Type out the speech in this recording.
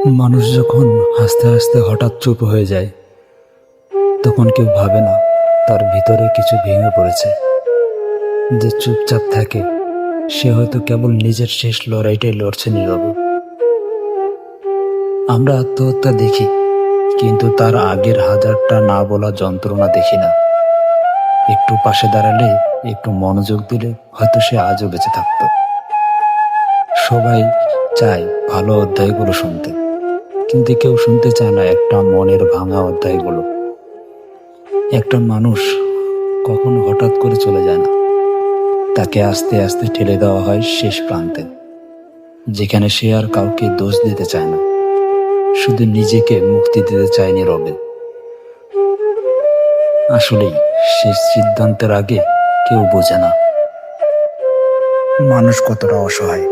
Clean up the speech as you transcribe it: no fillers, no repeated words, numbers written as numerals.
মানুষ যখন হাসতে হাসতে হঠাৎ চুপ হয়ে যায়, তখন কেউ ভাবে না তার ভিতরে কিছু ভেঙে পড়েছে। যে চুপচাপ থাকে সে হয়তো কেবল নিজের শেষ লড়াইটাই লড়ছে নীরবে। আমরা আত্মহত্যা দেখি, কিন্তু তার আগের হাজারটা না বলা যন্ত্রণা দেখি না। একটু পাশে দাঁড়ালে, একটু মনোযোগ দিলে হয়তো সে আজও বেঁচে থাকত। সবাই চায় ভালো অধ্যায়গুলো শুনতে, কিন্তু কেউ শুনতে চায় না একটা মনের ভাঙা অধ্যায়গুলো। একটা মানুষ কখনো হঠাৎ করে চলে যায় না, তাকে আস্তে আস্তে ঠেলে দেওয়া হয় শেষ প্রান্তে, যেখানে সে আর কাউকে দোষ দিতে চায় না, শুধু নিজেকে মুক্তি দিতে চায় নীরবে। আসলেই শেষ সিদ্ধান্তের আগে কেউ বোঝে না মানুষ কতটা অসহায়।